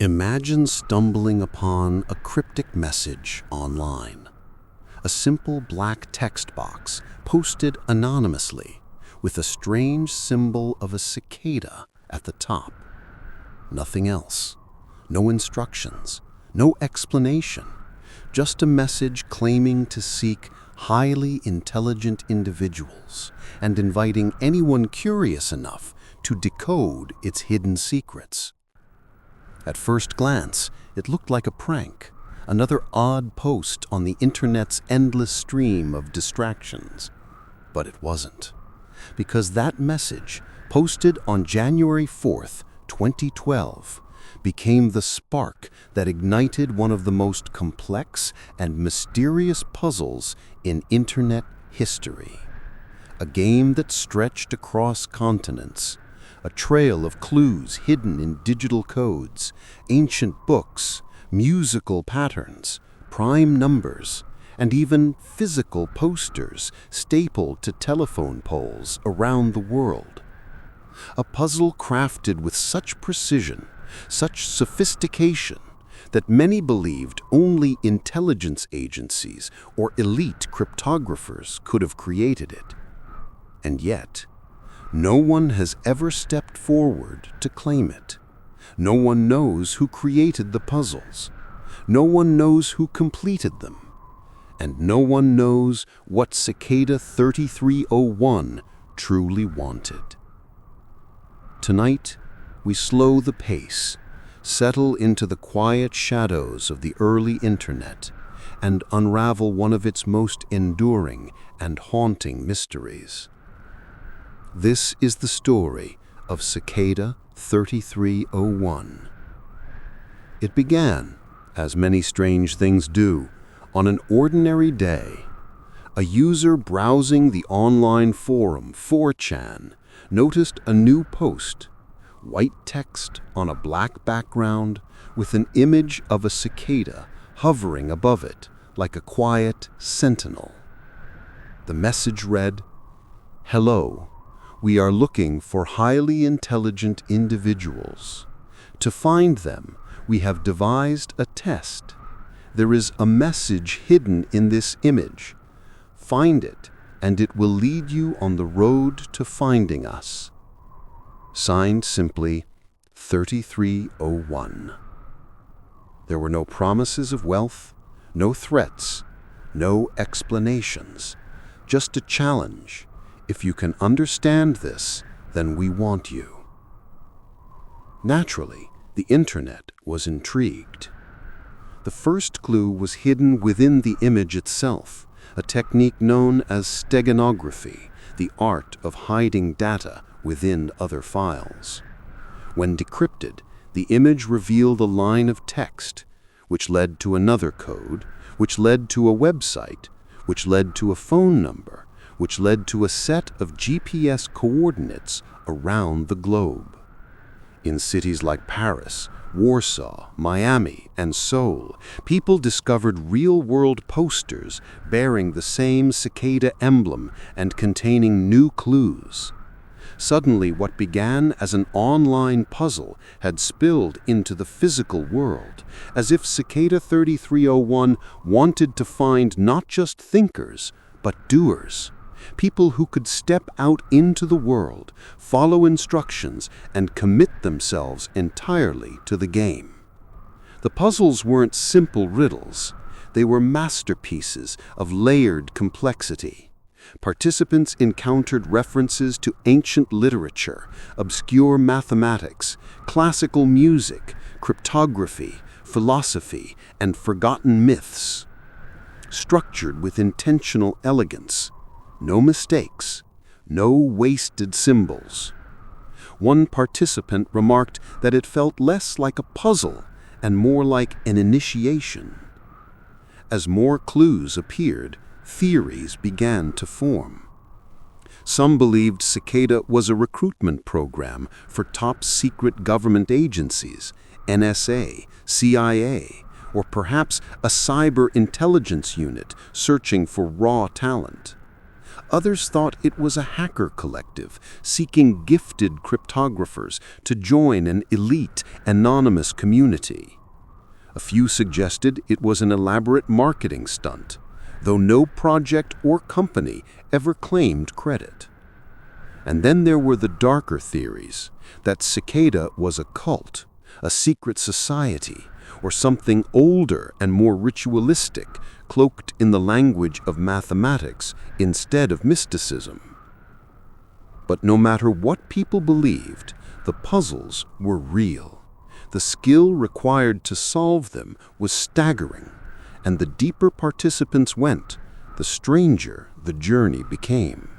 Imagine stumbling upon a cryptic message online. A simple black text box posted anonymously with a strange symbol of a cicada at the top. Nothing else. No instructions. No explanation. Just a message claiming to seek highly intelligent individuals and inviting anyone curious enough to decode its hidden secrets. At first glance, it looked like a prank, another odd post on the internet's endless stream of distractions. But it wasn't, because that message, posted on January 4th, 2012, became the spark that ignited one of the most complex and mysterious puzzles in internet history. A game that stretched across continents, a trail of clues hidden in digital codes, ancient books, musical patterns, prime numbers, and even physical posters stapled to telephone poles around the world. A puzzle crafted with such precision, such sophistication, that many believed only intelligence agencies or elite cryptographers could have created it. And yet, no one has ever stepped forward to claim it. No one knows who created the puzzles. No one knows who completed them. And no one knows what Cicada 3301 truly wanted. Tonight, we slow the pace, settle into the quiet shadows of the early internet, and unravel one of its most enduring and haunting mysteries. This is the story of Cicada 3301. It began, as many strange things do, on an ordinary day. A user browsing the online forum 4chan noticed a new post, white text on a black background with an image of a cicada hovering above it like a quiet sentinel. The message read, "Hello. We are looking for highly intelligent individuals. To find them, we have devised a test. There is a message hidden in this image. Find it, and it will lead you on the road to finding us." Signed simply, 3301. There were no promises of wealth, no threats, no explanations, just a challenge. If you can understand this, then we want you. Naturally, the internet was intrigued. The first clue was hidden within the image itself, a technique known as steganography, the art of hiding data within other files. When decrypted, the image revealed a line of text, which led to another code, which led to a website, which led to a phone number, which led to a set of GPS coordinates around the globe. In cities like Paris, Warsaw, Miami, and Seoul, people discovered real-world posters bearing the same cicada emblem and containing new clues. Suddenly, what began as an online puzzle had spilled into the physical world, as if Cicada 3301 wanted to find not just thinkers, but doers. People who could step out into the world, follow instructions, and commit themselves entirely to the game. The puzzles weren't simple riddles. They were masterpieces of layered complexity. Participants encountered references to ancient literature, obscure mathematics, classical music, cryptography, philosophy, and forgotten myths. Structured with intentional elegance. No mistakes, no wasted symbols. One participant remarked that it felt less like a puzzle and more like an initiation. As more clues appeared, theories began to form. Some believed Cicada was a recruitment program for top-secret government agencies, NSA, CIA, or perhaps a cyber intelligence unit searching for raw talent. Others thought it was a hacker collective, seeking gifted cryptographers to join an elite, anonymous community. A few suggested it was an elaborate marketing stunt, though no project or company ever claimed credit. And then there were the darker theories, that Cicada was a cult, a secret society, or something older and more ritualistic, cloaked in the language of mathematics instead of mysticism. But no matter what people believed, the puzzles were real. The skill required to solve them was staggering, and the deeper participants went, the stranger the journey became.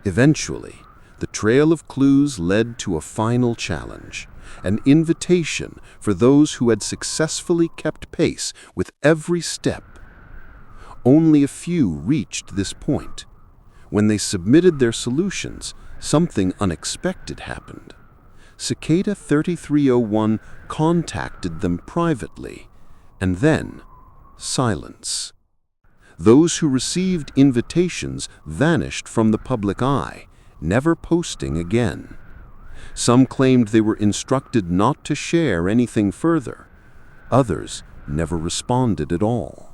Eventually, the trail of clues led to a final challenge, an invitation for those who had successfully kept pace with every step. Only a few reached this point. When they submitted their solutions, something unexpected happened. Cicada 3301 contacted them privately, and then silence. Those who received invitations vanished from the public eye, never posting again. Some claimed they were instructed not to share anything further. Others never responded at all.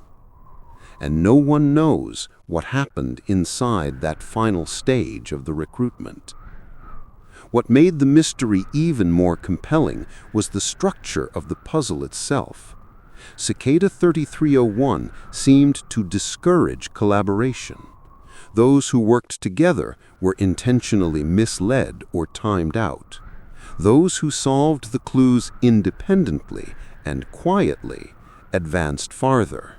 And no one knows what happened inside that final stage of the recruitment. What made the mystery even more compelling was the structure of the puzzle itself. Cicada 3301 seemed to discourage collaboration. Those who worked together were intentionally misled or timed out. Those who solved the clues independently and quietly advanced farther.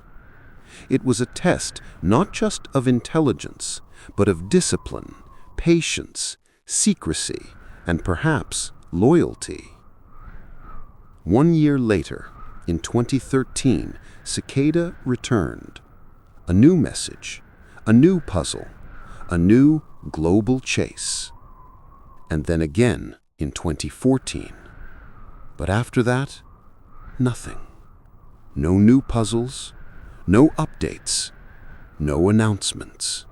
It was a test not just of intelligence, but of discipline, patience, secrecy, and perhaps loyalty. 1 year later, in 2013, Cicada returned. A new message, a new puzzle, a new global chase. And then again in 2014. But after that, nothing. No new puzzles, no updates, no announcements.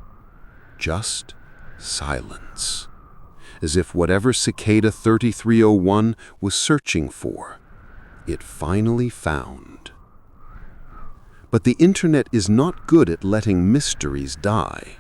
Just silence. As if whatever Cicada 3301 was searching for, it finally found. But the internet is not good at letting mysteries die.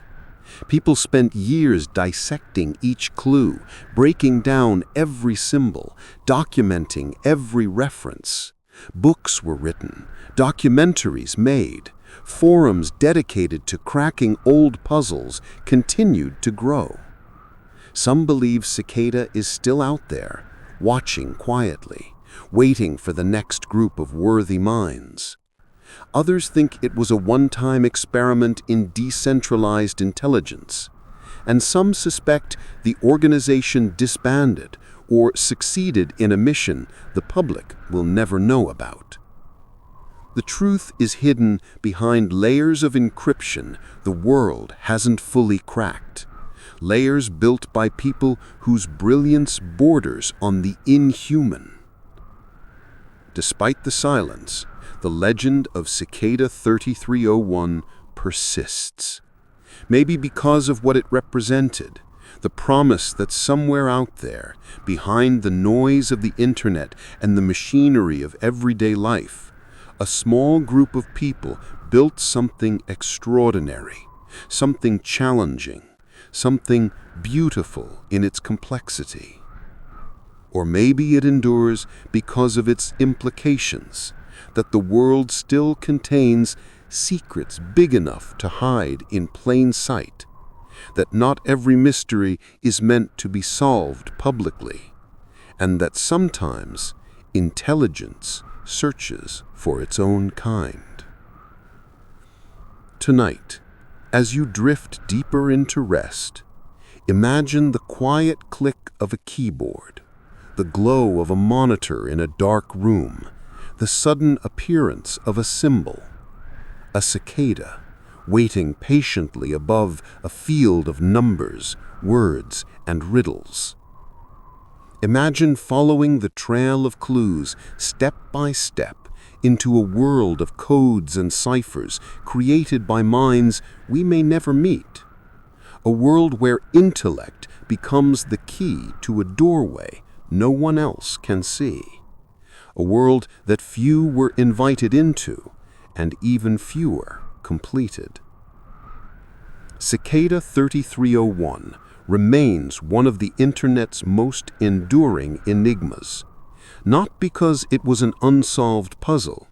People spent years dissecting each clue, breaking down every symbol, documenting every reference. Books were written, documentaries made, forums dedicated to cracking old puzzles continued to grow. Some believe Cicada is still out there, watching quietly, waiting for the next group of worthy minds. Others think it was a one-time experiment in decentralized intelligence, and some suspect the organization disbanded or succeeded in a mission the public will never know about. The truth is hidden behind layers of encryption the world hasn't fully cracked, layers built by people whose brilliance borders on the inhuman. Despite the silence, the legend of Cicada 3301 persists. Maybe because of what it represented, the promise that somewhere out there, behind the noise of the internet and the machinery of everyday life, a small group of people built something extraordinary, something challenging, something beautiful in its complexity. Or maybe it endures because of its implications, that the world still contains secrets big enough to hide in plain sight, that not every mystery is meant to be solved publicly, and that sometimes intelligence searches for its own kind. Tonight, as you drift deeper into rest, imagine the quiet click of a keyboard, the glow of a monitor in a dark room, the sudden appearance of a symbol, a cicada, waiting patiently above a field of numbers, words, and riddles. Imagine following the trail of clues step by step into a world of codes and ciphers created by minds we may never meet, A world where intellect becomes the key to a doorway no one else can see. A world that few were invited into, and even fewer completed. Cicada 3301 remains one of the Internet's most enduring enigmas, not because it was an unsolved puzzle,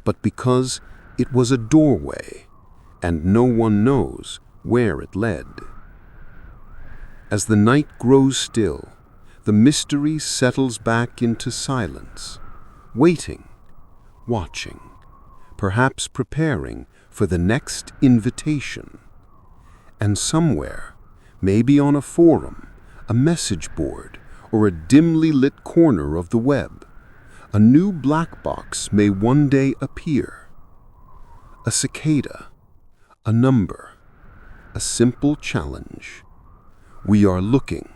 but because it was a doorway, and no one knows where it led. As the night grows still, the mystery settles back into silence, waiting, watching, perhaps preparing for the next invitation. And somewhere, maybe on a forum, a message board, or a dimly lit corner of the web, a new black box may one day appear. A cicada, a number, a simple challenge. We are looking